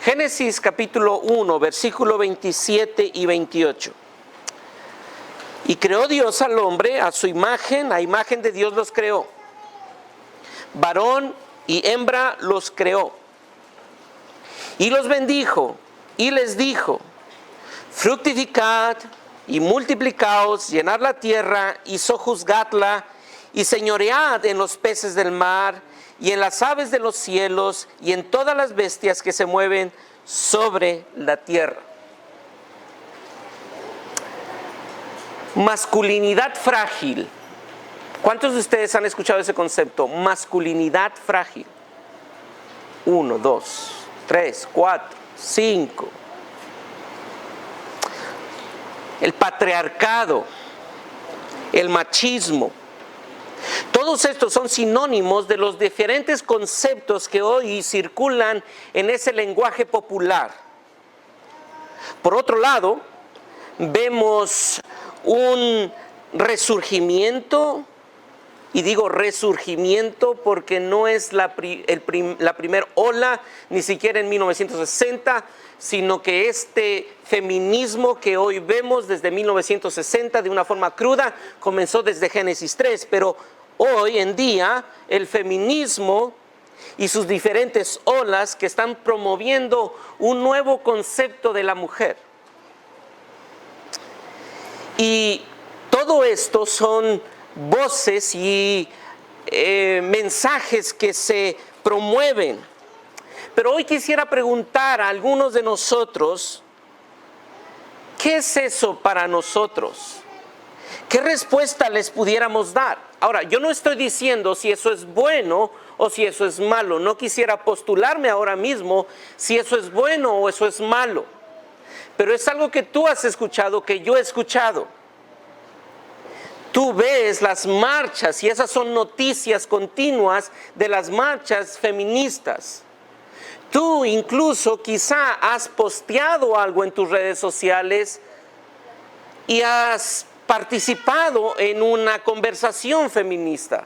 Génesis capítulo 1, versículo 27 y 28. Y creó Dios al hombre a su imagen, a imagen de Dios los creó. Varón y hembra los creó. Y los bendijo y les dijo: fructificad y multiplicaos, llenad la tierra y sojuzgadla, y señoread en los peces del mar, y en las aves de los cielos, y en todas las bestias que se mueven sobre la tierra. Masculinidad frágil. ¿Cuántos de ustedes han escuchado ese concepto? Masculinidad frágil. 1, 2, 3, 4, 5. El patriarcado, el machismo. Todos estos son sinónimos de los diferentes conceptos que hoy circulan en ese lenguaje popular. Por otro lado, vemos un resurgimiento, y digo resurgimiento porque no es la primera ola, ni siquiera en 1960, sino que este feminismo que hoy vemos desde 1960 de una forma cruda, comenzó desde Génesis 3, pero hoy en día el feminismo y sus diferentes olas que están promoviendo un nuevo concepto de la mujer. Y todo esto son voces y mensajes que se promueven. Pero hoy quisiera preguntar a algunos de nosotros, ¿qué es eso para nosotros? ¿Qué respuesta les pudiéramos dar? Ahora, yo no estoy diciendo si eso es bueno o si eso es malo. No quisiera postularme ahora mismo si eso es bueno o eso es malo. Pero es algo que tú has escuchado, que yo he escuchado. Tú ves las marchas y esas son noticias continuas de las marchas feministas. Tú incluso quizá has posteado algo en tus redes sociales y has participado en una conversación feminista.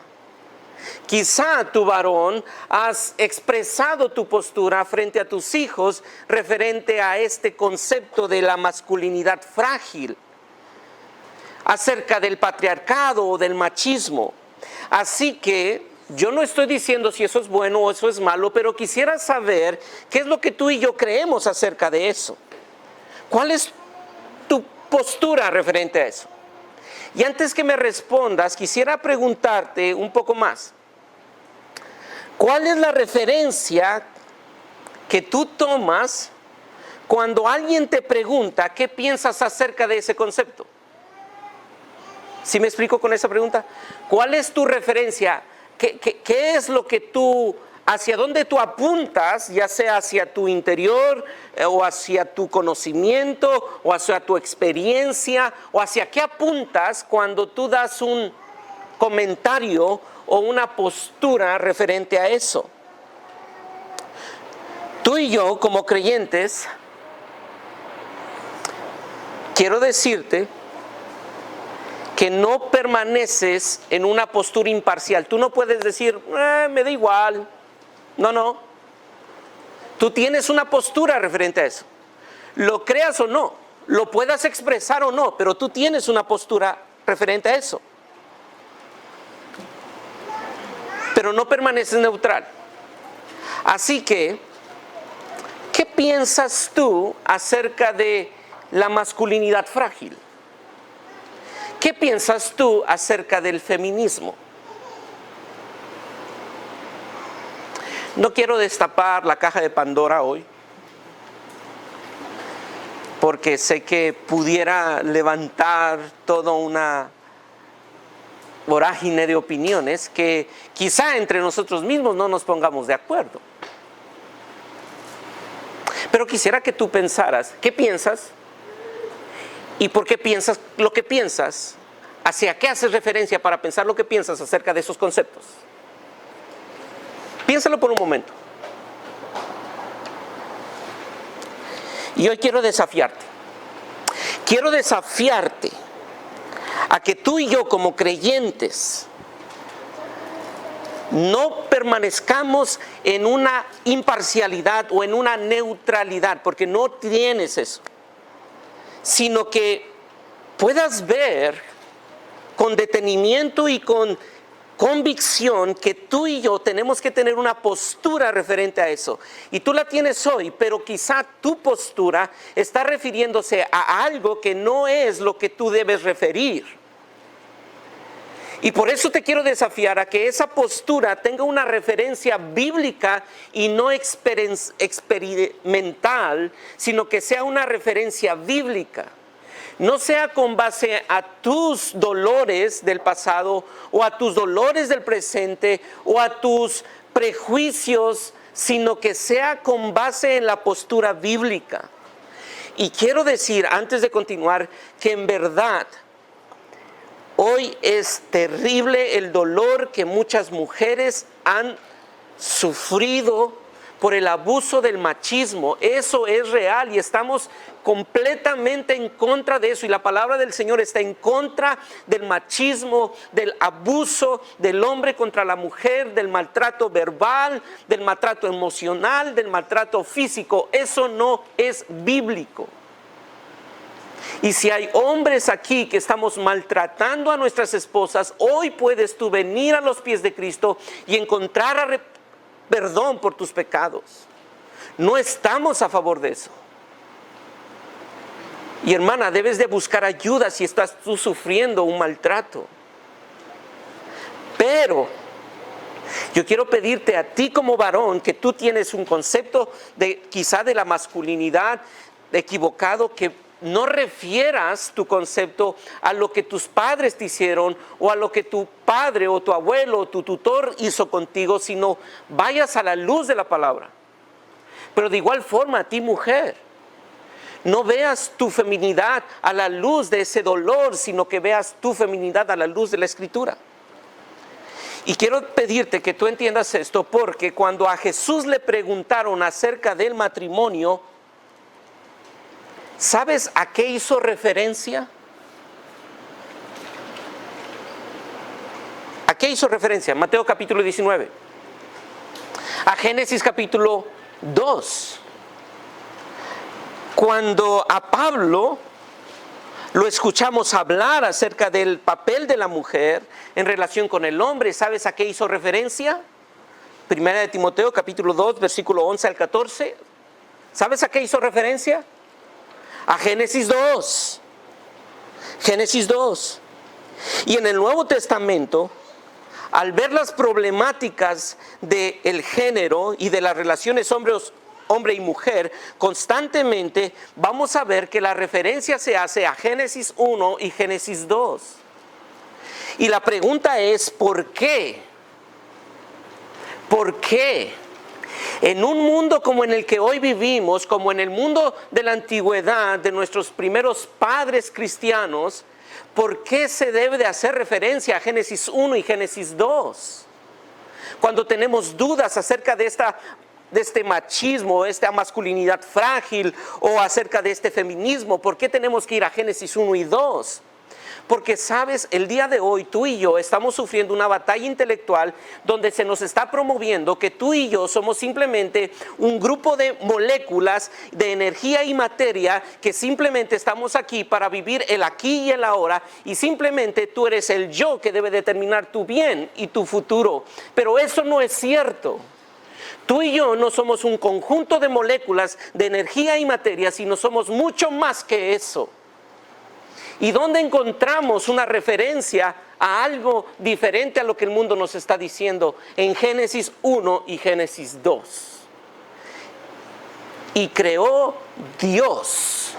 Quizá tu varón has expresado tu postura frente a tus hijos referente a este concepto de la masculinidad frágil, acerca del patriarcado o del machismo. Así que yo no estoy diciendo si eso es bueno o eso es malo, pero quisiera saber qué es lo que tú y yo creemos acerca de eso. ¿Cuál es tu postura referente a eso? Y antes que me respondas, quisiera preguntarte un poco más. ¿Cuál es la referencia que tú tomas cuando alguien te pregunta qué piensas acerca de ese concepto? ¿Sí me explico con esa pregunta? ¿Cuál es tu referencia? ¿Qué es lo que tú, hacia dónde tú apuntas, ya sea hacia tu interior o hacia tu conocimiento o hacia tu experiencia, o hacia qué apuntas cuando tú das un comentario o una postura referente a eso? Tú y yo, como creyentes, quiero decirte que no permaneces en una postura imparcial. Tú no puedes decir, me da igual. No. Tú tienes una postura referente a eso. Lo creas o no, lo puedas expresar o no, pero tú tienes una postura referente a eso. Pero no permaneces neutral. Así que, ¿qué piensas tú acerca de la masculinidad frágil? ¿Qué piensas tú acerca del feminismo? No quiero destapar la caja de Pandora hoy, porque sé que pudiera levantar toda una vorágine de opiniones que quizá entre nosotros mismos no nos pongamos de acuerdo. Pero quisiera que tú pensaras, ¿qué piensas? ¿Y por qué piensas lo que piensas? ¿Hacia qué haces referencia para pensar lo que piensas acerca de esos conceptos? Piénsalo por un momento. Y hoy quiero desafiarte. Quiero desafiarte a que tú y yo como creyentes no permanezcamos en una imparcialidad o en una neutralidad, porque no tienes eso, sino que puedas ver con detenimiento y con convicción que tú y yo tenemos que tener una postura referente a eso. Y tú la tienes hoy, pero quizá tu postura está refiriéndose a algo que no es lo que tú debes referir. Y por eso te quiero desafiar a que esa postura tenga una referencia bíblica y no experimental, sino que sea una referencia bíblica. No sea con base a tus dolores del pasado o a tus dolores del presente o a tus prejuicios, sino que sea con base en la postura bíblica. Y quiero decir, antes de continuar, que en verdad hoy es terrible el dolor que muchas mujeres han sufrido por el abuso del machismo. Eso es real y estamos completamente en contra de eso. Y la palabra del Señor está en contra del machismo, del abuso del hombre contra la mujer, del maltrato verbal, del maltrato emocional, del maltrato físico. Eso no es bíblico. Y si hay hombres aquí que estamos maltratando a nuestras esposas, hoy puedes tú venir a los pies de Cristo y encontrar perdón por tus pecados. No estamos a favor de eso. Y hermana, debes de buscar ayuda si estás tú sufriendo un maltrato. Pero yo quiero pedirte a ti como varón que tú tienes un concepto quizá de la masculinidad equivocado, que no refieras tu concepto a lo que tus padres te hicieron o a lo que tu padre o tu abuelo o tu tutor hizo contigo, sino vayas a la luz de la palabra. Pero de igual forma, a ti mujer, no veas tu feminidad a la luz de ese dolor, sino que veas tu feminidad a la luz de la Escritura. Y quiero pedirte que tú entiendas esto, porque cuando a Jesús le preguntaron acerca del matrimonio, ¿sabes a qué hizo referencia? ¿A qué hizo referencia? Mateo capítulo 19. A Génesis capítulo 2. Cuando a Pablo lo escuchamos hablar acerca del papel de la mujer en relación con el hombre, ¿sabes a qué hizo referencia? Primera de Timoteo capítulo 2, versículo 11 al 14. ¿Sabes a qué hizo referencia? A Génesis 2. Génesis 2. Y en el Nuevo Testamento, al ver las problemáticas del género y de las relaciones hombre y mujer, constantemente vamos a ver que la referencia se hace a Génesis 1 y Génesis 2. Y la pregunta es, ¿por qué? ¿Por qué? En un mundo como en el que hoy vivimos, como en el mundo de la antigüedad, de nuestros primeros padres cristianos, ¿por qué se debe de hacer referencia a Génesis 1 y Génesis 2? Cuando tenemos dudas acerca de este machismo, esta masculinidad frágil, o acerca de este feminismo, ¿por qué tenemos que ir a Génesis 1 y 2? Porque sabes, el día de hoy tú y yo estamos sufriendo una batalla intelectual donde se nos está promoviendo que tú y yo somos simplemente un grupo de moléculas de energía y materia que simplemente estamos aquí para vivir el aquí y el ahora, y simplemente tú eres el yo que debe determinar tu bien y tu futuro. Pero eso no es cierto. Tú y yo no somos un conjunto de moléculas de energía y materia, sino somos mucho más que eso. ¿Y dónde encontramos una referencia a algo diferente a lo que el mundo nos está diciendo? En Génesis 1 y Génesis 2. Y creó Dios.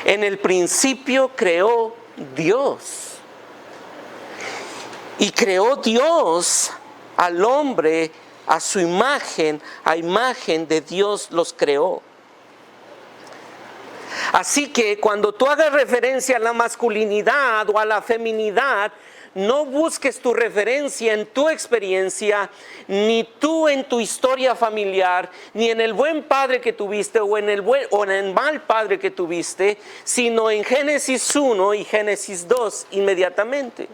En el principio creó Dios. Y creó Dios al hombre a su imagen, a imagen de Dios los creó. Así que cuando tú hagas referencia a la masculinidad o a la feminidad, no busques tu referencia en tu experiencia, ni tú en tu historia familiar, ni en el buen padre que tuviste o en el mal padre que tuviste, sino en Génesis 1 y Génesis 2 inmediatamente.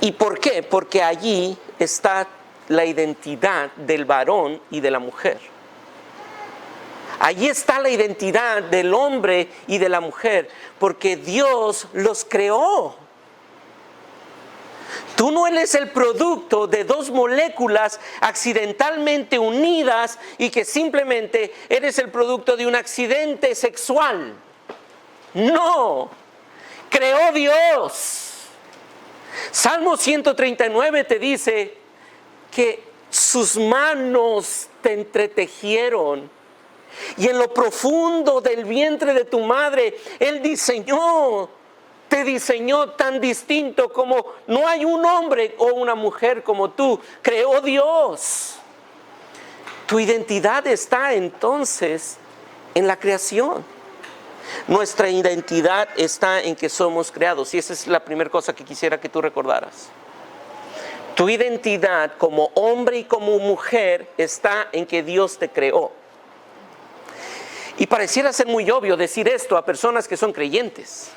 ¿Y por qué? Porque allí está la identidad del varón y de la mujer. Allí está la identidad del hombre y de la mujer, porque Dios los creó. Tú no eres el producto de dos moléculas accidentalmente unidas y que simplemente eres el producto de un accidente sexual. No, creó Dios. Salmo 139 te dice que sus manos te entretejieron y en lo profundo del vientre de tu madre Él te diseñó tan distinto como no hay un hombre o una mujer como tú. Creó Dios. Tu identidad está entonces en la creación. Nuestra identidad está en que somos creados y esa es la primera cosa que quisiera que tú recordaras. Tu identidad como hombre y como mujer está en que Dios te creó. Y pareciera ser muy obvio decir esto a personas que son creyentes,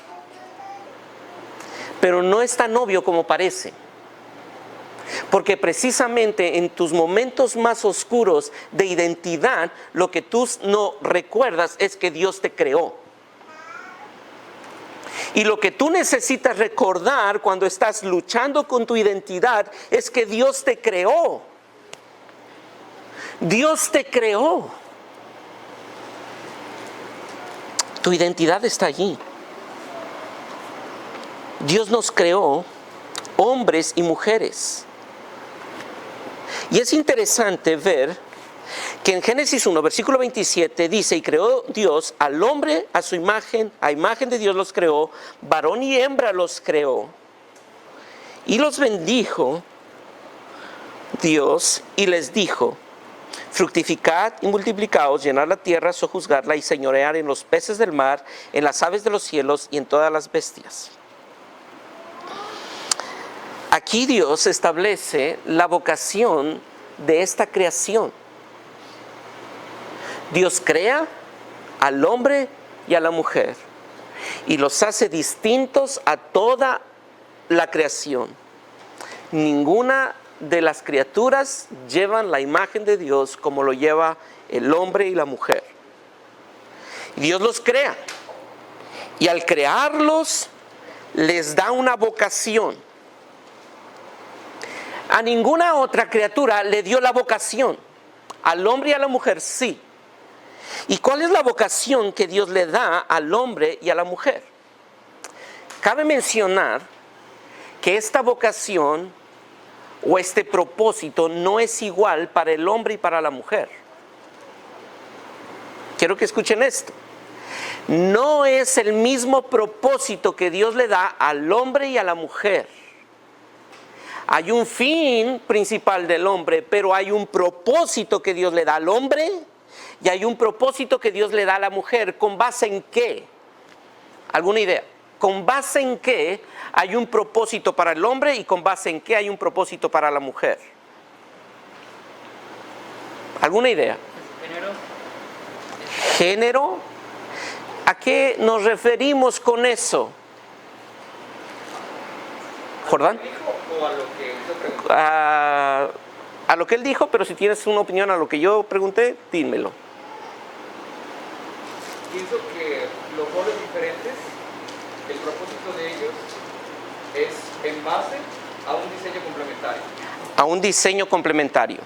pero no es tan obvio como parece. Porque precisamente en tus momentos más oscuros de identidad, lo que tú no recuerdas es que Dios te creó. Y lo que tú necesitas recordar cuando estás luchando con tu identidad es que Dios te creó. Dios te creó. Tu identidad está allí. Dios nos creó hombres y mujeres. Y es interesante ver que en Génesis 1, versículo 27 dice, y creó Dios al hombre a su imagen, a imagen de Dios los creó, varón y hembra los creó. Y los bendijo Dios y les dijo, fructificad y multiplicaos, llenad la tierra, sojuzgadla y señorear en los peces del mar, en las aves de los cielos y en todas las bestias. Aquí Dios establece la vocación de esta creación. Dios crea al hombre y a la mujer y los hace distintos a toda la creación. Ninguna de las criaturas llevan la imagen de Dios como lo lleva el hombre y la mujer. Dios los crea y al crearlos les da una vocación. A ninguna otra criatura le dio la vocación. Al hombre y a la mujer sí. ¿Y cuál es la vocación que Dios le da al hombre y a la mujer? Cabe mencionar que esta vocación o este propósito no es igual para el hombre y para la mujer. Quiero que escuchen esto. No es el mismo propósito que Dios le da al hombre y a la mujer. Hay un fin principal del hombre, pero hay un propósito que Dios le da al hombre y hay un propósito que Dios le da a la mujer. ¿Con base en qué? ¿Alguna idea? ¿Con base en qué hay un propósito para el hombre y con base en qué hay un propósito para la mujer? ¿Alguna idea? ¿Género? ¿A qué nos referimos con eso? ¿Jordán? ¿O a lo que yo pregunté? A lo que él dijo, pero si tienes una opinión a lo que yo pregunté, dímelo. Pienso que los roles diferentes, el propósito de ellos es en base a un diseño complementario. A un diseño complementario.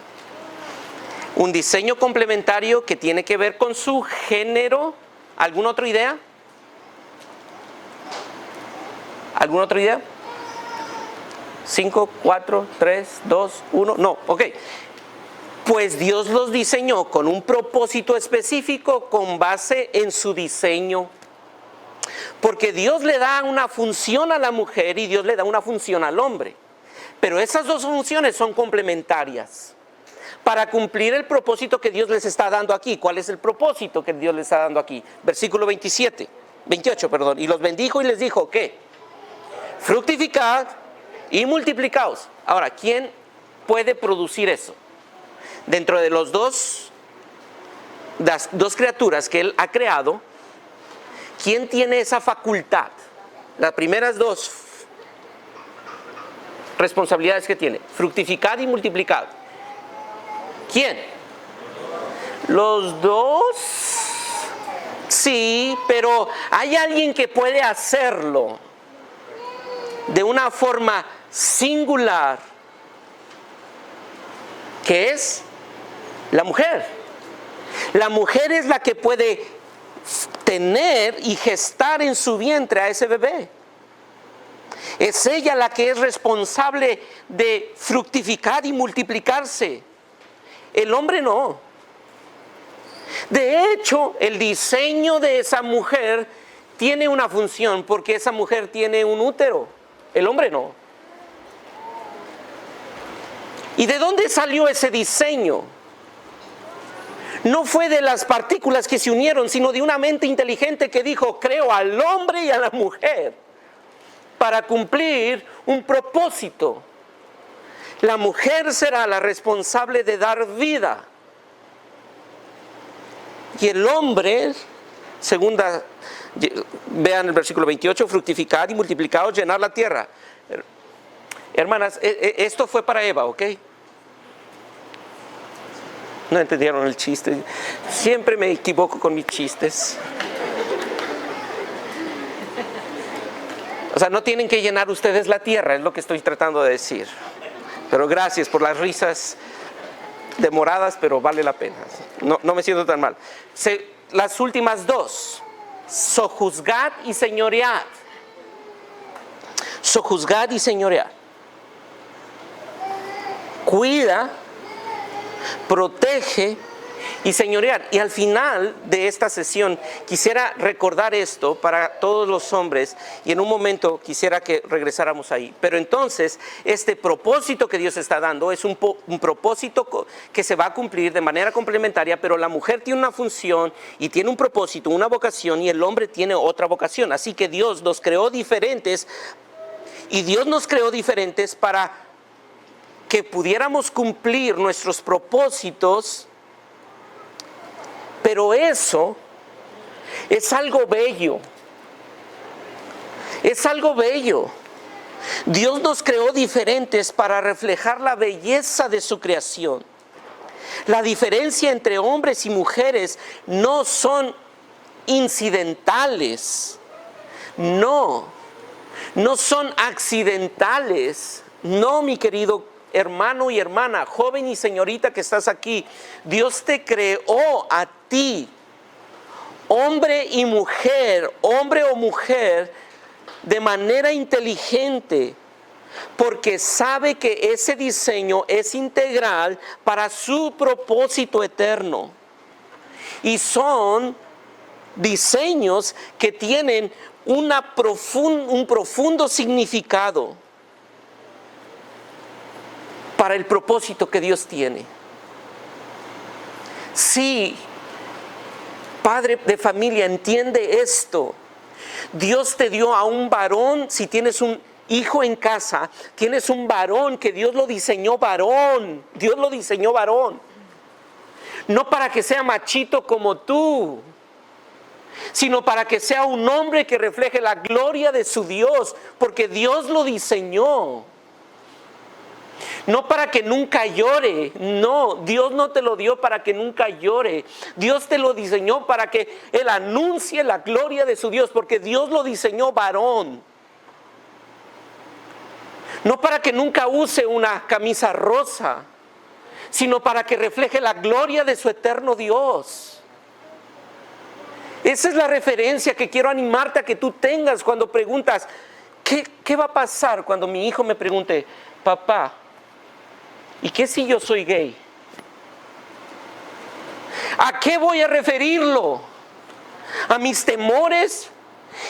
Un diseño complementario que tiene que ver con su género. ¿Alguna otra idea? ¿Alguna otra idea? 5, 4, 3, 2, 1. No, ok. Pues Dios los diseñó con un propósito específico con base en su diseño. Porque Dios le da una función a la mujer y Dios le da una función al hombre. Pero esas dos funciones son complementarias para cumplir el propósito que Dios les está dando aquí. ¿Cuál es el propósito que Dios les está dando aquí? Versículo 28, perdón. Y los bendijo y les dijo, ¿qué? Fructificad y multiplicaos. Ahora, ¿quién puede producir eso? Dentro de las dos criaturas que Él ha creado, ¿quién tiene esa facultad? Las primeras dos. responsabilidades que tiene: fructificad y multiplicad. ¿Quién? Los dos. Sí, pero hay alguien que puede hacerlo de una forma singular, que es la mujer. La mujer es la que puede tener y gestar en su vientre a ese bebé. Es ella la que es responsable de fructificar y multiplicarse. El hombre no. De hecho, el diseño de esa mujer tiene una función, porque esa mujer tiene un útero. El hombre no. ¿Y de dónde salió ese diseño? No fue de las partículas que se unieron, sino de una mente inteligente que dijo: creo al hombre y a la mujer para cumplir un propósito. La mujer será la responsable de dar vida. Y el hombre, vean el versículo 28, fructificad y multiplicaos, llenar la tierra. Hermanas, esto fue para Eva, ¿ok? No entendieron el chiste. Siempre me equivoco con mis chistes. O sea, no tienen que llenar ustedes la tierra, es lo que estoy tratando de decir. Pero gracias por las risas demoradas, pero vale la pena. No me siento tan mal. Las últimas dos: sojuzgad y señoread. Sojuzgad y señoread. Cuida, protege y señorear. Y al final de esta sesión quisiera recordar esto para todos los hombres, y en un momento quisiera que regresáramos ahí. Pero entonces, este propósito que Dios está dando es un propósito que se va a cumplir de manera complementaria, pero la mujer tiene una función y tiene un propósito, una vocación, y el hombre tiene otra vocación. Así que Dios nos creó diferentes, y Dios nos creó diferentes para que pudiéramos cumplir nuestros propósitos. Pero eso es algo bello. Es algo bello. Dios nos creó diferentes para reflejar la belleza de su creación. La diferencia entre hombres y mujeres no son incidentales. No son accidentales. No, mi querido hermano y hermana, joven y señorita que estás aquí, Dios te creó a ti, hombre y mujer, hombre o mujer, de manera inteligente, porque sabe que ese diseño es integral para su propósito eterno. Y son diseños que tienen un profundo significado para el propósito que Dios tiene. Sí, padre de familia, entiende esto. Dios te dio a un varón. Si tienes un hijo en casa, tienes un varón que Dios lo diseñó varón. Dios lo diseñó varón. No para que sea machito como tú, sino para que sea un hombre que refleje la gloria de su Dios, porque Dios lo diseñó. No para que nunca llore. No, Dios no te lo dio para que nunca llore. Dios te lo diseñó para que Él anuncie la gloria de su Dios, porque Dios lo diseñó varón. No para que nunca use una camisa rosa, sino para que refleje la gloria de su eterno Dios. Esa es la referencia que quiero animarte a que tú tengas cuando preguntas: ¿qué va a pasar cuando mi hijo me pregunte: papá, ¿y qué si yo soy gay? ¿A qué voy a referirlo? ¿A mis temores?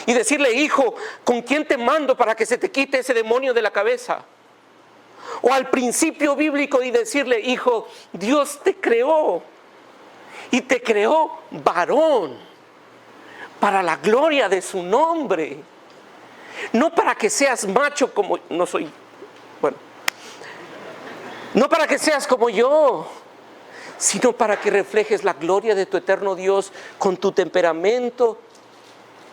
Y decirle: hijo, ¿con quién te mando para que se te quite ese demonio de la cabeza? O al principio bíblico y decirle: hijo, Dios te creó, y te creó varón, para la gloria de su nombre. No para que seas macho como no soy. Bueno. No para que seas como yo, sino para que reflejes la gloria de tu eterno Dios con tu temperamento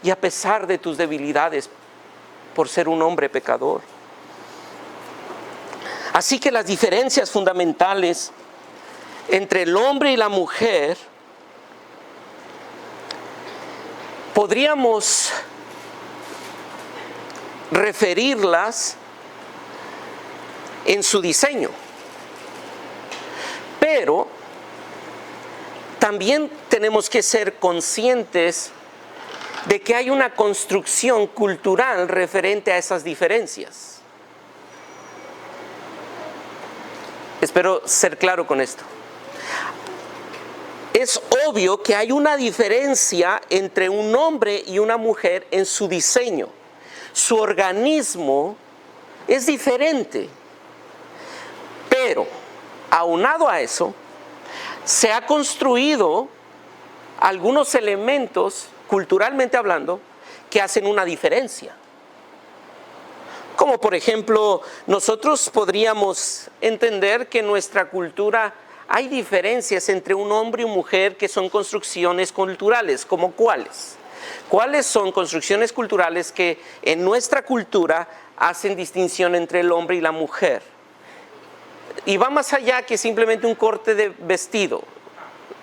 y a pesar de tus debilidades por ser un hombre pecador. Así que las diferencias fundamentales entre el hombre y la mujer podríamos referirlas en su diseño, pero también tenemos que ser conscientes de que hay una construcción cultural referente a esas diferencias. Espero ser claro con esto. Es obvio que hay una diferencia entre un hombre y una mujer en su diseño. Su organismo es diferente. Pero, aunado a eso, se ha construido algunos elementos, culturalmente hablando, que hacen una diferencia. Como por ejemplo, nosotros podríamos entender que en nuestra cultura hay diferencias entre un hombre y una mujer que son construcciones culturales, ¿como cuáles? ¿Cuáles son construcciones culturales que en nuestra cultura hacen distinción entre el hombre y la mujer? Y va más allá que simplemente un corte de vestido,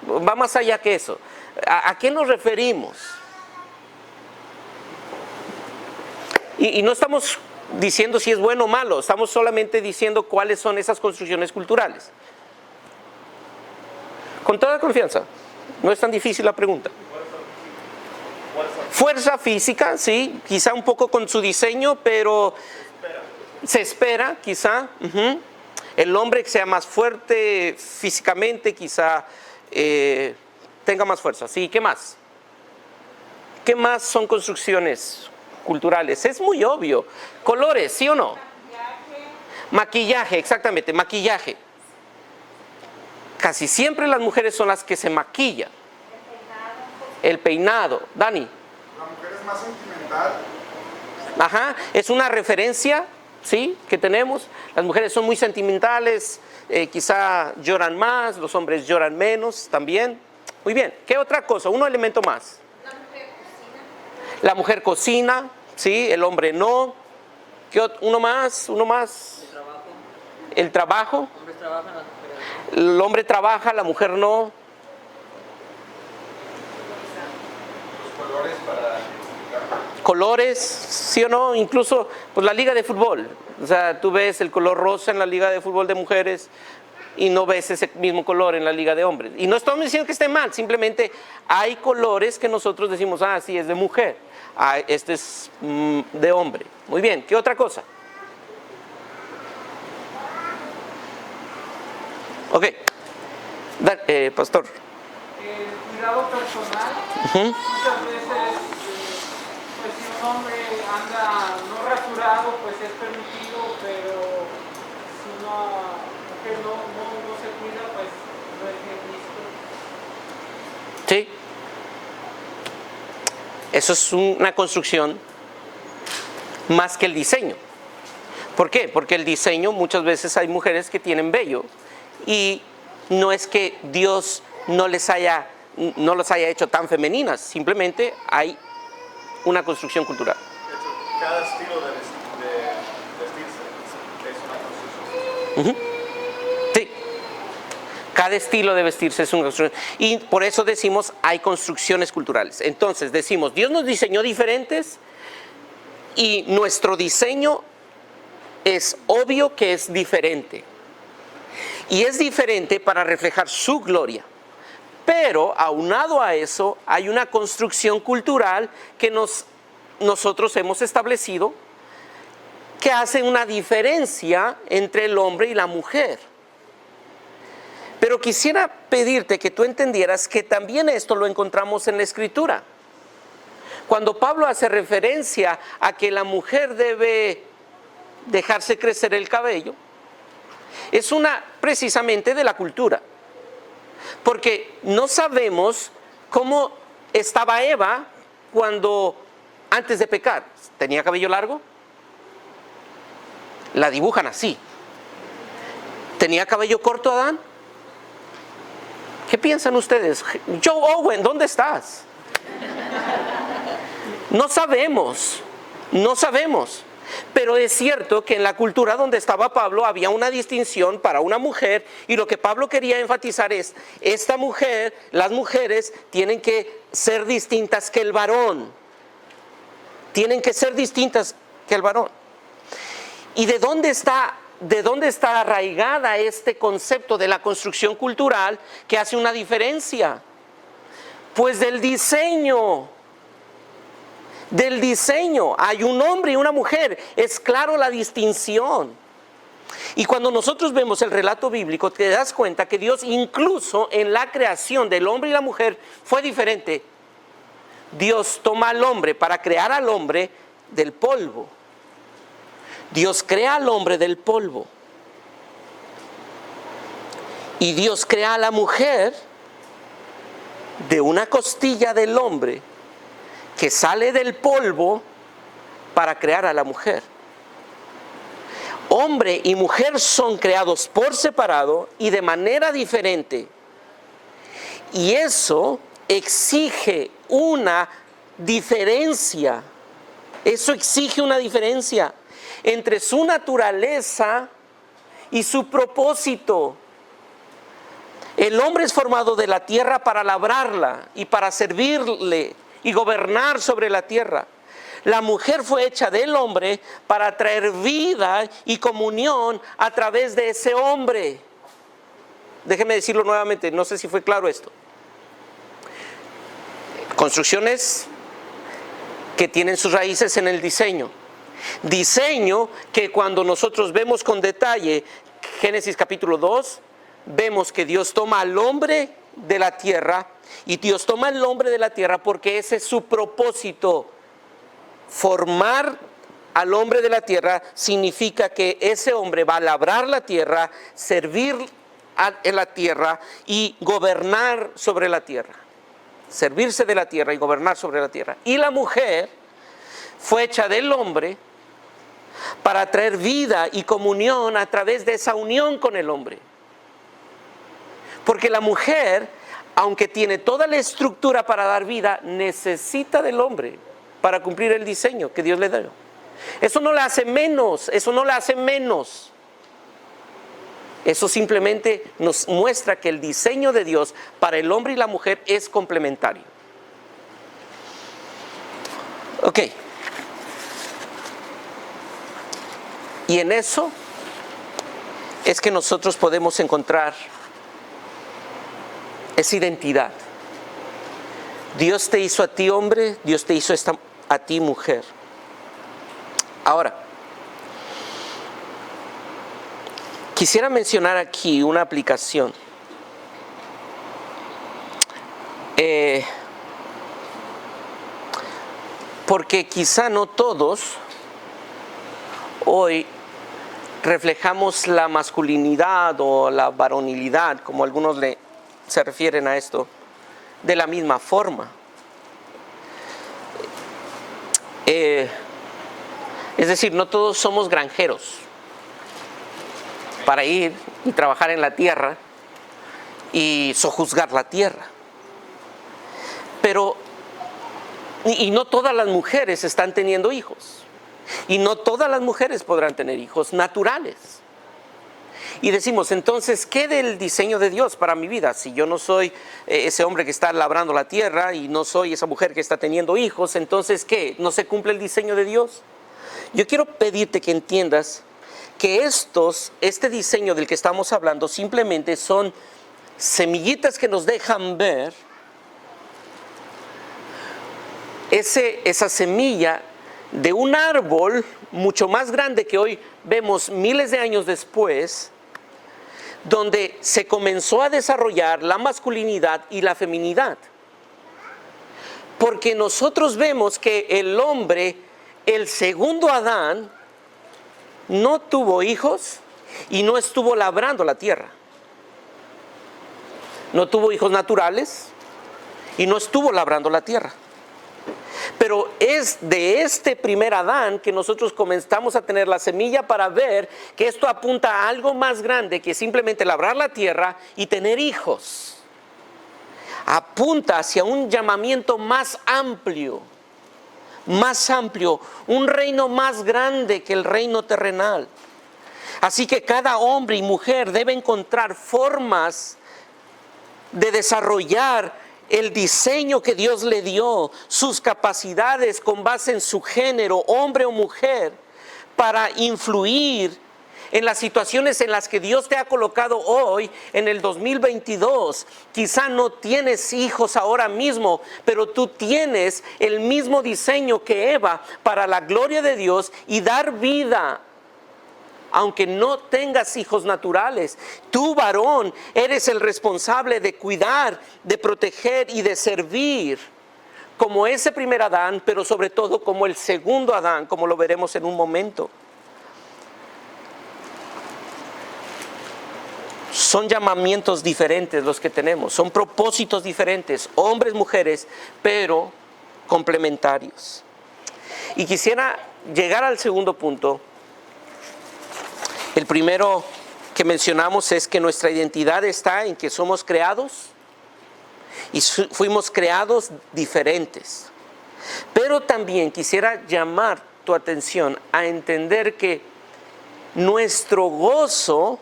va más allá que eso. ¿A qué nos referimos? Y no estamos diciendo si es bueno o malo, estamos solamente diciendo cuáles son esas construcciones culturales. Con toda confianza, no es tan difícil la pregunta. Fuerza física, sí, quizá un poco con su diseño, pero se espera quizá. El hombre que sea más fuerte físicamente, quizá tenga más fuerza. Sí, ¿qué más? ¿Qué más son construcciones culturales? Es muy obvio. Colores, ¿sí o no? Maquillaje, exactamente, maquillaje. Casi siempre las mujeres son las que se maquillan. El peinado. Dani. La mujer es más sentimental. Ajá, es una referencia, ¿sí?, que tenemos. Las mujeres son muy sentimentales, quizá lloran más, los hombres lloran menos también. Muy bien, ¿qué otra cosa? Un elemento más. La mujer cocina, ¿sí?, el hombre no. Uno más. El trabajo. El hombre trabaja, la mujer no. Los colores para identificar. Colores, ¿sí o no? Incluso pues la liga de fútbol. O sea, tú ves el color rosa en la liga de fútbol de mujeres y no ves ese mismo color en la liga de hombres. Y no estamos diciendo que esté mal, simplemente hay colores que nosotros decimos, ah, sí, es de mujer, ah, este es de hombre. Muy bien, ¿qué otra cosa? Ok, pastor. El cuidado personal, muchas veces, pues si un hombre anda no rasurado, pues es permitido, pero si una mujer no se cuida, pues no es bien visto. Sí. Eso es una construcción más que el diseño. ¿Por qué? Porque el diseño, muchas veces hay mujeres que tienen vello y no es que Dios no los haya hecho tan femeninas, simplemente hay una construcción cultural. De hecho, cada estilo de vestirse es una construcción. Sí, cada estilo de vestirse es una construcción. Y por eso decimos, hay construcciones culturales. Entonces decimos, Dios nos diseñó diferentes y nuestro diseño es obvio que es diferente. Y es diferente para reflejar su gloria. Pero aunado a eso, hay una construcción cultural que nosotros hemos establecido que hace una diferencia entre el hombre y la mujer. Pero quisiera pedirte que tú entendieras que también esto lo encontramos en la Escritura. Cuando Pablo hace referencia a que la mujer debe dejarse crecer el cabello, es precisamente de la cultura. Porque no sabemos cómo estaba Eva antes de pecar. ¿Tenía cabello largo? La dibujan así. ¿Tenía cabello corto Adán? ¿Qué piensan ustedes? Joe Owen, ¿dónde estás? No sabemos. Pero es cierto que en la cultura donde estaba Pablo había una distinción para una mujer, y lo que Pablo quería enfatizar es, esta mujer, las mujeres tienen que ser distintas que el varón. Tienen que ser distintas que el varón. ¿Y de dónde está arraigada este concepto de la construcción cultural que hace una diferencia? Pues del diseño. Del diseño. Hay un hombre y una mujer. Es claro la distinción. Y cuando nosotros vemos el relato bíblico, te das cuenta que Dios incluso en la creación del hombre y la mujer fue diferente. Dios toma al hombre para crear al hombre del polvo. Dios crea al hombre del polvo. Y Dios crea a la mujer de una costilla del hombre que sale del polvo para crear a la mujer. Hombre y mujer son creados por separado y de manera diferente. Y eso exige una diferencia. Eso exige una diferencia entre su naturaleza y su propósito. El hombre es formado de la tierra para labrarla y para servirle y gobernar sobre la tierra. La mujer fue hecha del hombre para traer vida y comunión a través de ese hombre. Déjeme decirlo nuevamente, no sé si fue claro esto. Construcciones que tienen sus raíces en el diseño. Diseño que cuando nosotros vemos con detalle Génesis capítulo 2, vemos que Dios toma al hombre de la tierra, y Dios toma al hombre de la tierra porque ese es su propósito. Formar al hombre de la tierra significa que ese hombre va a labrar la tierra, servir en la tierra y gobernar sobre la tierra. Servirse de la tierra y gobernar sobre la tierra. Y la mujer fue hecha del hombre para traer vida y comunión a través de esa unión con el hombre. Porque la mujer, aunque tiene toda la estructura para dar vida, necesita del hombre para cumplir el diseño que Dios le dio. Eso no la hace menos, eso no la hace menos. Eso simplemente nos muestra que el diseño de Dios para el hombre y la mujer es complementario. Ok. Y en eso es que nosotros podemos encontrar esa identidad. Dios te hizo a ti hombre, Dios te hizo a ti mujer. Ahora, quisiera mencionar aquí una aplicación. Porque quizá no todos hoy reflejamos la masculinidad o la varonilidad, como algunos se refieren a esto, de la misma forma. Es decir, no todos somos granjeros para ir y trabajar en la tierra y sojuzgar la tierra. Pero, y no todas las mujeres están teniendo hijos. Y no todas las mujeres podrán tener hijos naturales. Y decimos, entonces, ¿qué del diseño de Dios para mi vida? Si yo no soy ese hombre que está labrando la tierra y no soy esa mujer que está teniendo hijos, entonces, ¿qué? ¿No se cumple el diseño de Dios? Yo quiero pedirte que entiendas que este diseño del que estamos hablando simplemente son semillitas que nos dejan ver esa semilla de un árbol mucho más grande que hoy vemos miles de años después, donde se comenzó a desarrollar la masculinidad y la feminidad. Porque nosotros vemos que el hombre, el segundo Adán, no tuvo hijos y no estuvo labrando la tierra. No tuvo hijos naturales y no estuvo labrando la tierra. Pero es de este primer Adán que nosotros comenzamos a tener la semilla para ver que esto apunta a algo más grande que simplemente labrar la tierra y tener hijos. Apunta hacia un llamamiento más amplio más amplio, un reino más grande que el reino terrenal. Así que cada hombre y mujer debe encontrar formas de desarrollar el diseño que Dios le dio, sus capacidades con base en su género, hombre o mujer, para influir en las situaciones en las que Dios te ha colocado hoy, en el 2022. Quizá no tienes hijos ahora mismo, pero tú tienes el mismo diseño que Eva para la gloria de Dios y dar vida. Aunque no tengas hijos naturales, tú, varón, eres el responsable de cuidar, de proteger y de servir como ese primer Adán, pero sobre todo como el segundo Adán, como lo veremos en un momento. Son llamamientos diferentes los que tenemos, son propósitos diferentes, hombres, mujeres, pero complementarios. Y quisiera llegar al segundo punto. El primero que mencionamos es que nuestra identidad está en que somos creados y fuimos creados diferentes. Pero también quisiera llamar tu atención a entender que nuestro gozo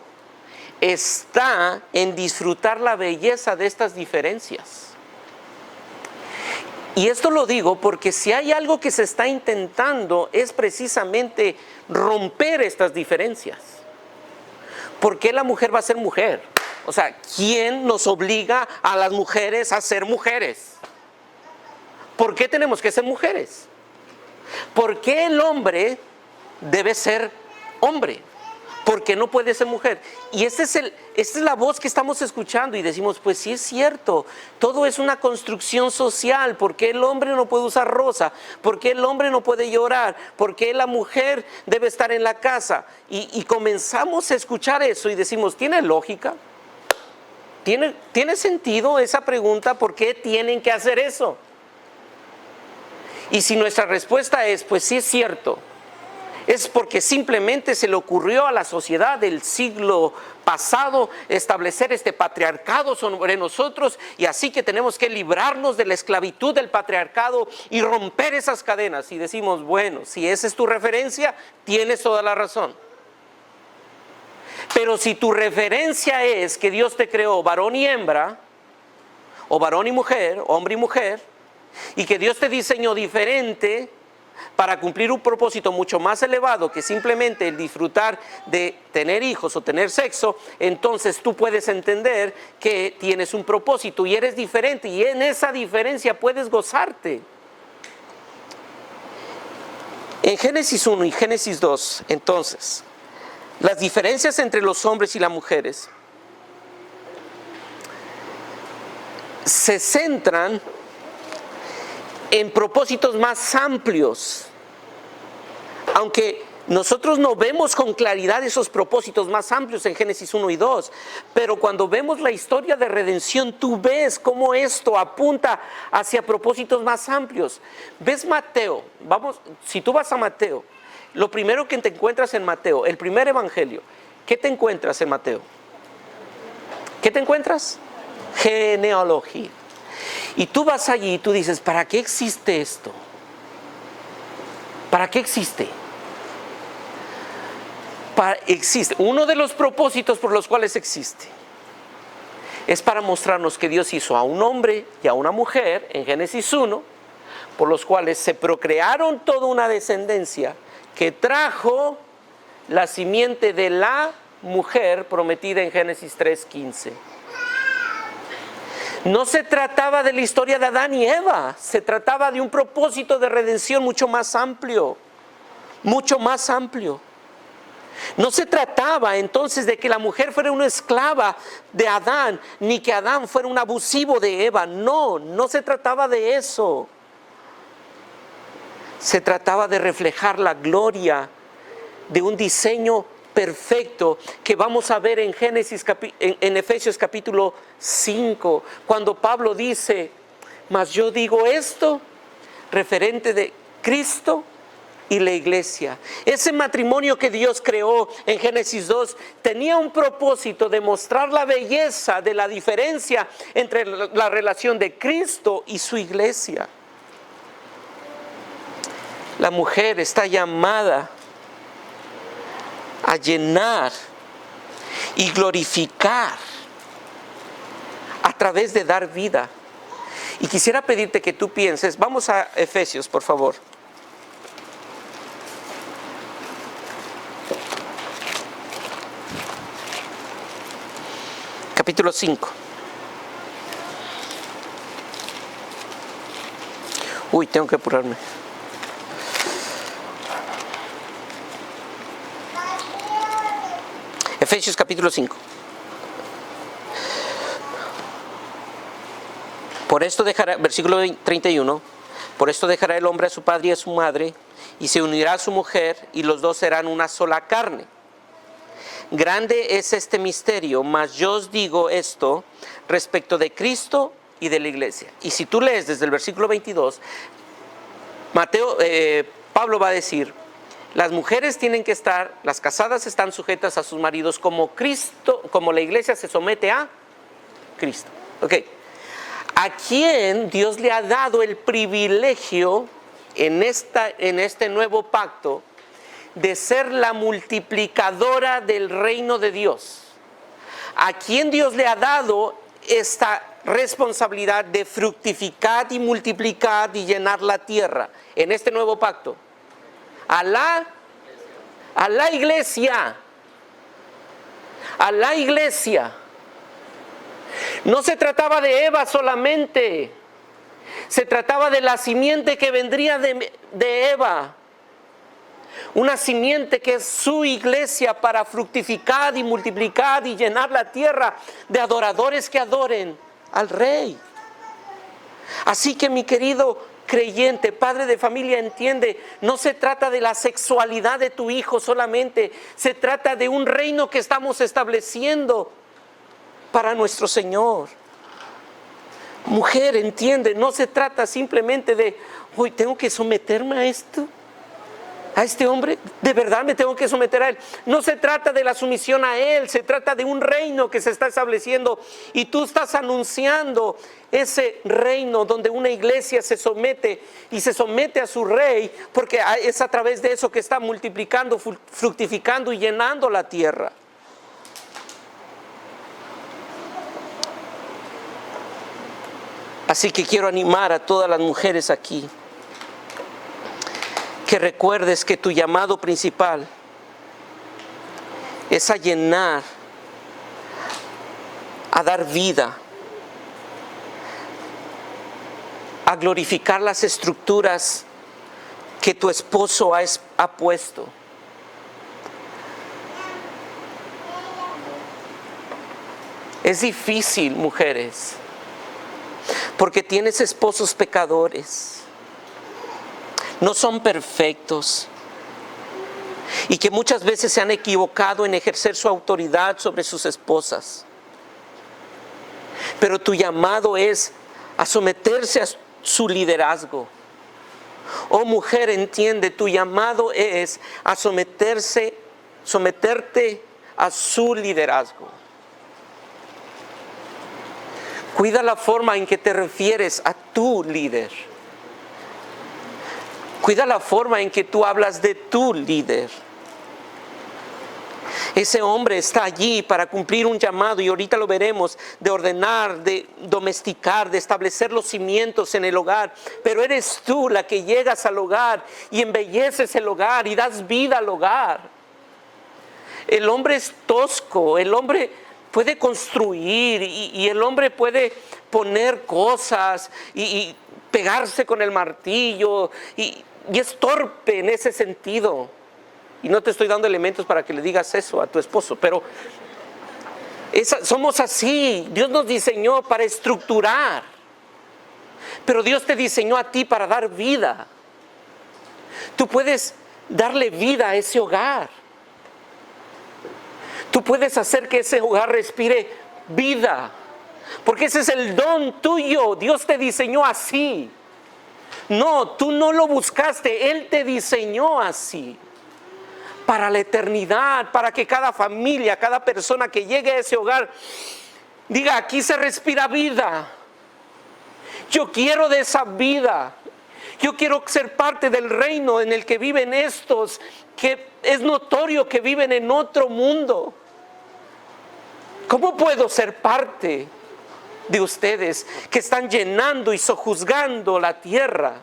está en disfrutar la belleza de estas diferencias. Y esto lo digo porque si hay algo que se está intentando es precisamente romper estas diferencias. ¿Por qué la mujer va a ser mujer? O sea, ¿quién nos obliga a las mujeres a ser mujeres? ¿Por qué tenemos que ser mujeres? ¿Por qué el hombre debe ser hombre? ¿Por qué no puede ser mujer? Y esta es la voz que estamos escuchando y decimos, pues sí es cierto, todo es una construcción social. ¿Por qué el hombre no puede usar rosa? ¿Por qué el hombre no puede llorar? ¿Por qué la mujer debe estar en la casa? Y comenzamos a escuchar eso y decimos, ¿tiene lógica? ¿Tiene sentido esa pregunta? ¿Por qué tienen que hacer eso? Y si nuestra respuesta es, pues sí es cierto, es porque simplemente se le ocurrió a la sociedad del siglo pasado establecer este patriarcado sobre nosotros, y así que tenemos que librarnos de la esclavitud del patriarcado y romper esas cadenas. Y decimos, bueno, si esa es tu referencia, tienes toda la razón. Pero si tu referencia es que Dios te creó varón y hembra, o varón y mujer, hombre y mujer, y que Dios te diseñó diferente para cumplir un propósito mucho más elevado que simplemente el disfrutar de tener hijos o tener sexo, entonces tú puedes entender que tienes un propósito y eres diferente, y en esa diferencia puedes gozarte. En Génesis 1 y Génesis 2, entonces, las diferencias entre los hombres y las mujeres se centran en propósitos más amplios. Aunque nosotros no vemos con claridad esos propósitos más amplios en Génesis 1 y 2, pero cuando vemos la historia de redención, tú ves cómo esto apunta hacia propósitos más amplios. ¿Ves Mateo? Si tú vas a Mateo, lo primero que te encuentras en Mateo, el primer evangelio, ¿qué te encuentras en Mateo? ¿Qué te encuentras? Genealogía. Y tú vas allí y tú dices, ¿para qué existe esto? ¿Para qué existe? Existe. Uno de los propósitos por los cuales existe es para mostrarnos que Dios hizo a un hombre y a una mujer en Génesis 1, por los cuales se procrearon toda una descendencia que trajo la simiente de la mujer prometida en Génesis 3:15. No se trataba de la historia de Adán y Eva, se trataba de un propósito de redención mucho más amplio, mucho más amplio. No se trataba entonces de que la mujer fuera una esclava de Adán, ni que Adán fuera un abusivo de Eva. No, no se trataba de eso. Se trataba de reflejar la gloria de un diseño perfecto que vamos a ver en en Efesios capítulo 5, cuando Pablo dice, mas yo digo esto referente de Cristo y la iglesia. Ese matrimonio que Dios creó en Génesis 2 tenía un propósito de mostrar la belleza de la diferencia entre la relación de Cristo y su iglesia. La mujer está llamada a llenar y glorificar a través de dar vida. Y quisiera pedirte que tú pienses, vamos a Efesios, por favor. Capítulo 5. Uy, tengo que apurarme. Efesios capítulo 5. Por esto dejará, versículo 31, por esto dejará el hombre a su padre y a su madre, y se unirá a su mujer, y los dos serán una sola carne. Grande es este misterio, mas yo os digo esto respecto de Cristo y de la iglesia. Y si tú lees desde el versículo 22, Pablo va a decir, las mujeres tienen que estar, las casadas están sujetas a sus maridos como Cristo, como la iglesia se somete a Cristo. Ok. ¿A quién Dios le ha dado el privilegio en este nuevo pacto de ser la multiplicadora del reino de Dios? ¿A quién Dios le ha dado esta responsabilidad de fructificar y multiplicar y llenar la tierra en este nuevo pacto? A la iglesia. A la iglesia. No se trataba de Eva solamente. Se trataba de la simiente que vendría de Eva. Una simiente que es su iglesia para fructificar y multiplicar y llenar la tierra de adoradores que adoren al Rey. Así que mi querido creyente, padre de familia, entiende, no se trata de la sexualidad de tu hijo solamente, se trata de un reino que estamos estableciendo para nuestro Señor. Mujer, entiende, no se trata simplemente de, hoy tengo que someterme a esto, a este hombre, de verdad me tengo que someter a él. No se trata de la sumisión a él, se trata de un reino que se está estableciendo y tú estás anunciando ese reino donde una iglesia se somete y se somete a su rey, porque es a través de eso que está multiplicando, fructificando y llenando la tierra. Así que quiero animar a todas las mujeres aquí que recuerdes que tu llamado principal es a llenar, a dar vida, a glorificar las estructuras que tu esposo ha puesto. Es difícil, mujeres, porque tienes esposos pecadores. No son perfectos y que muchas veces se han equivocado en ejercer su autoridad sobre sus esposas. Pero tu llamado es a someterse a su liderazgo. Oh mujer, entiende, tu llamado es a someterte a su liderazgo. Cuida la forma en que te refieres a tu líder. Cuida la forma en que tú hablas de tu líder. Ese hombre está allí para cumplir un llamado, y ahorita lo veremos, de ordenar, de domesticar, de establecer los cimientos en el hogar. Pero eres tú la que llegas al hogar y embelleces el hogar y das vida al hogar. El hombre es tosco, el hombre puede construir y el hombre puede poner cosas y pegarse con el martillo y es torpe en ese sentido. Y no te estoy dando elementos para que le digas eso a tu esposo, pero somos así. Dios nos diseñó para estructurar, pero Dios te diseñó a ti para dar vida. Tú puedes darle vida a ese hogar. Tú puedes hacer que ese hogar respire vida, porque ese es el don tuyo. Dios te diseñó así. No, tú no lo buscaste, Él te diseñó así. Para la eternidad, para que cada familia, cada persona que llegue a ese hogar diga, aquí se respira vida. Yo quiero de esa vida. Yo quiero ser parte del reino en el que viven estos, que es notorio que viven en otro mundo. ¿Cómo puedo ser parte de ustedes que están llenando y sojuzgando la tierra?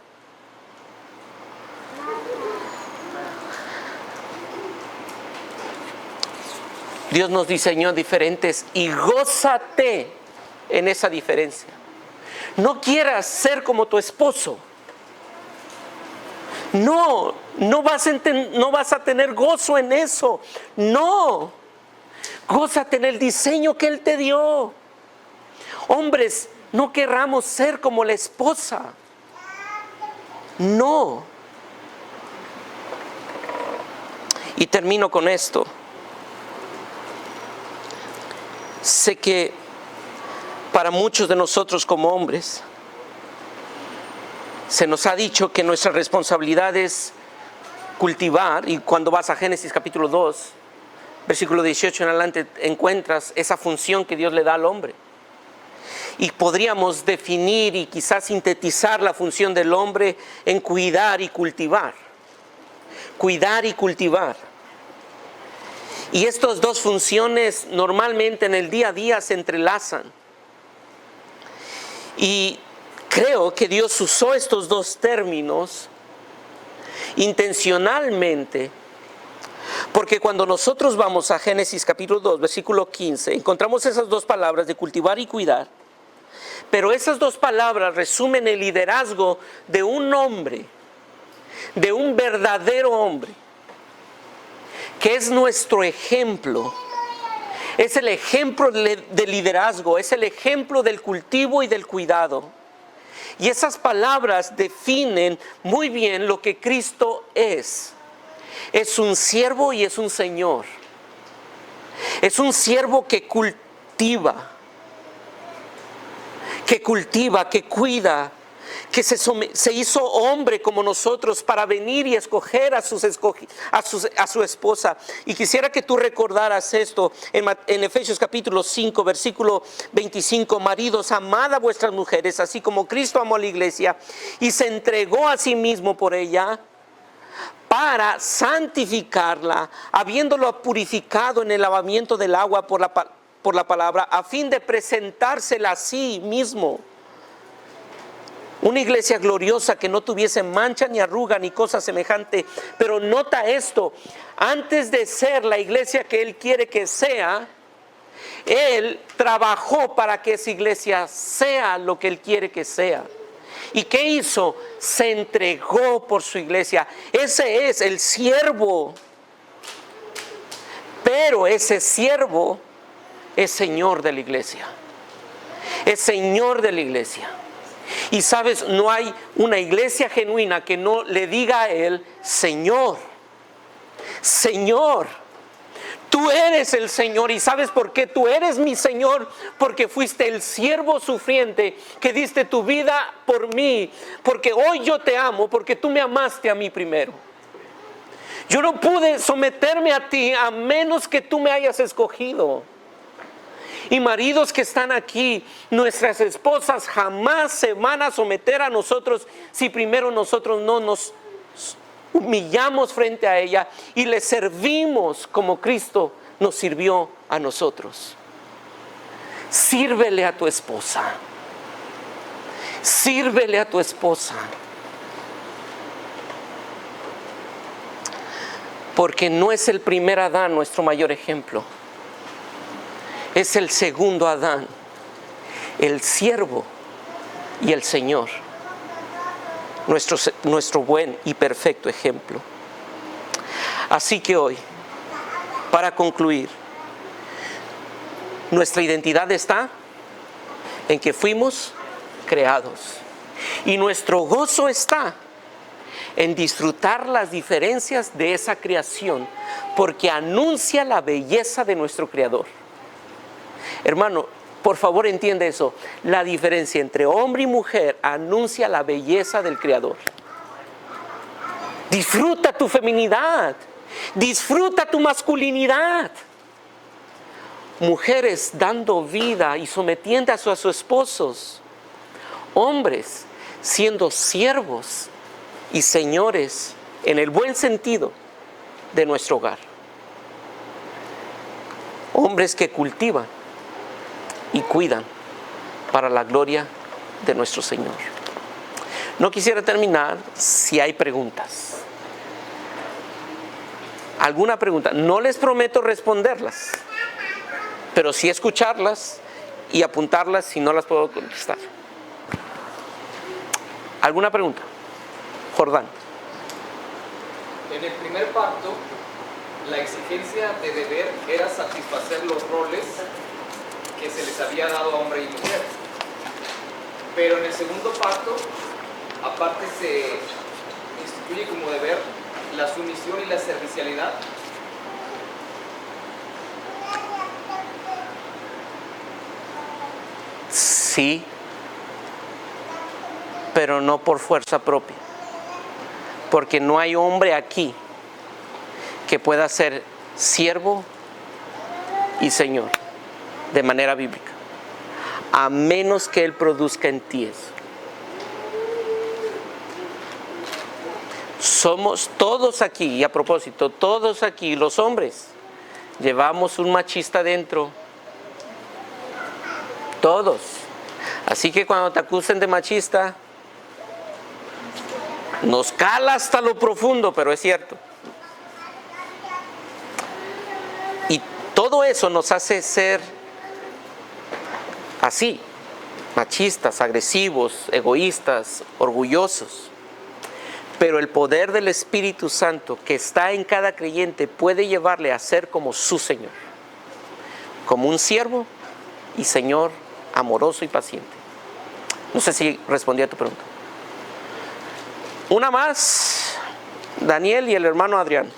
Dios nos diseñó diferentes y gózate en esa diferencia. No quieras ser como tu esposo. No vas a tener gozo en eso. No. Gózate en el diseño que Él te dio. Hombres, no querramos ser como la esposa. No. Y termino con esto. Sé que para muchos de nosotros como hombres se nos ha dicho que nuestra responsabilidad es cultivar, y cuando vas a Génesis capítulo 2, versículo 18 en adelante, encuentras esa función que Dios le da al hombre. Y podríamos definir y quizás sintetizar la función del hombre en cuidar y cultivar. Cuidar y cultivar. Y estas dos funciones normalmente en el día a día se entrelazan. Y creo que Dios usó estos dos términos intencionalmente, porque cuando nosotros vamos a Génesis capítulo 2, versículo 15, encontramos esas dos palabras de cultivar y cuidar, pero esas dos palabras resumen el liderazgo de un hombre, de un verdadero hombre, que es nuestro ejemplo. Es el ejemplo de liderazgo, es el ejemplo del cultivo y del cuidado. Y esas palabras definen muy bien lo que Cristo es. Es un siervo y es un señor. Es un siervo que cultiva, que cuida, que se hizo hombre como nosotros para venir y escoger a su esposa. Y quisiera que tú recordaras esto en Efesios capítulo 5, versículo 25. Maridos, amad a vuestras mujeres, así como Cristo amó a la iglesia y se entregó a sí mismo por ella, para santificarla, habiéndolo purificado en el lavamiento del agua por la palabra, a fin de presentársela a sí mismo. Una iglesia gloriosa que no tuviese mancha ni arruga ni cosa semejante. Pero nota esto, antes de ser la iglesia que Él quiere que sea, Él trabajó para que esa iglesia sea lo que Él quiere que sea. ¿Y qué hizo? Se entregó por su iglesia. Ese es el siervo. Pero ese siervo es Señor de la iglesia. Es Señor de la iglesia. Y sabes, no hay una iglesia genuina que no le diga a Él, Señor, Señor, tú eres el Señor. ¿Y sabes por qué tú eres mi Señor? Porque fuiste el siervo sufriente que diste tu vida por mí. Porque hoy yo te amo, porque tú me amaste a mí primero. Yo no pude someterme a ti a menos que tú me hayas escogido. Y maridos que están aquí, nuestras esposas jamás se van a someter a nosotros si primero nosotros no nos humillamos frente a ella y le servimos como Cristo nos sirvió a nosotros. Sírvele a tu esposa. Sírvele a tu esposa. Porque no es el primer Adán nuestro mayor ejemplo. Es el segundo Adán, el siervo y el Señor, nuestro buen y perfecto ejemplo. Así que hoy, para concluir, nuestra identidad está en que fuimos creados y nuestro gozo está en disfrutar las diferencias de esa creación, porque anuncia la belleza de nuestro Creador. Hermano, por favor entiende eso. La diferencia entre hombre y mujer anuncia la belleza del Creador. Disfruta tu feminidad. Disfruta tu masculinidad. Mujeres dando vida y sometiendo a sus esposos. Hombres siendo siervos y señores en el buen sentido de nuestro hogar. Hombres que cultivan y cuidan para la gloria de nuestro Señor. No quisiera terminar si hay preguntas. ¿Alguna pregunta? No les prometo responderlas, pero sí escucharlas y apuntarlas si no las puedo contestar. ¿Alguna pregunta? Jordán. En el primer pacto, la exigencia de deber era satisfacer los roles que se les había dado a hombre y mujer. Pero en el segundo pacto, aparte se instituye como deber la sumisión y la servicialidad. Sí, pero no por fuerza propia. Porque no hay hombre aquí que pueda ser siervo y señor de manera bíblica, a menos que Él produzca en ti eso. Somos todos aquí, y a propósito, todos aquí, los hombres, llevamos un machista dentro. Todos. Así que cuando te acusen de machista, nos cala hasta lo profundo, pero es cierto. Y todo eso nos hace ser así, machistas, agresivos, egoístas, orgullosos. Pero el poder del Espíritu Santo que está en cada creyente puede llevarle a ser como su Señor, como un siervo y Señor amoroso y paciente. No sé si respondí a tu pregunta. Una más, Daniel y el hermano Adrián.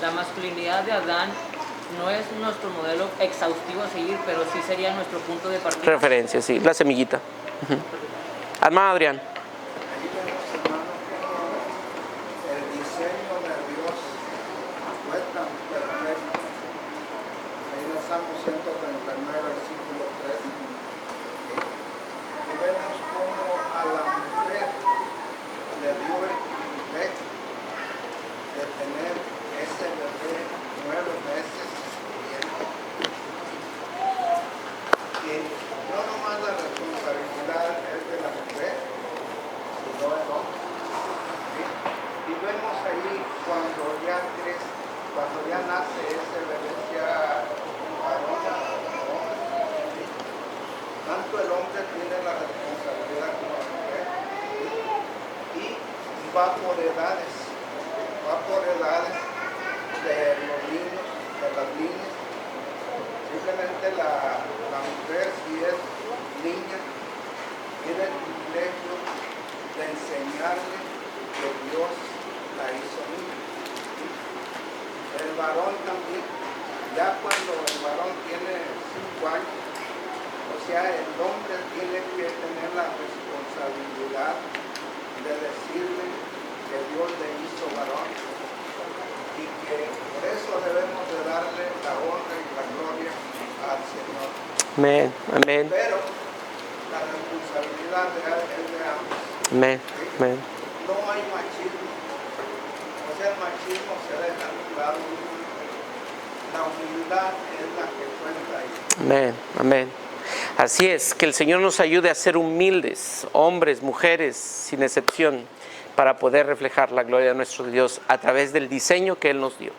La masculinidad de Adán no es nuestro modelo exhaustivo a seguir, pero sí sería nuestro punto de partida. Referencia, sí, la semillita. Hermano Adrián. Ahí vemos, hermano, cómo el diseño de Dios fue tan perfecto. Ahí en el Salmo 139, versículo 3. Y vemos cómo a la mujer le dio el privilegio de tener ese bebé 9 meses bien. Y no nomás la responsabilidad es de la mujer, sino del hombre. ¿Sí? Y vemos ahí cuando ya crece, cuando ya nace ese bebé, ya varón o hombre, ¿sí? Tanto el hombre tiene la responsabilidad como la mujer, ¿sí? Y va por edades de los niños, de las niñas. Simplemente la mujer, si es niña, tiene el privilegio de enseñarle que Dios la hizo niña. ¿Sí? El varón también, ya cuando el varón tiene 5 años, o sea, el hombre tiene que tener la responsabilidad de decirle que Dios le hizo varón y que por eso debemos de darle la honra y la gloria al Señor. Amén, amén, Pero la responsabilidad es de ambos. amén, ¿Sí? amén. No hay machismo. O sea, el machismo se deja a un lado. La humildad es la que cuenta ahí. Amén, amén. Así es, que el Señor nos ayude a ser humildes, hombres, mujeres, sin excepción, para poder reflejar la gloria de nuestro Dios a través del diseño que Él nos dio.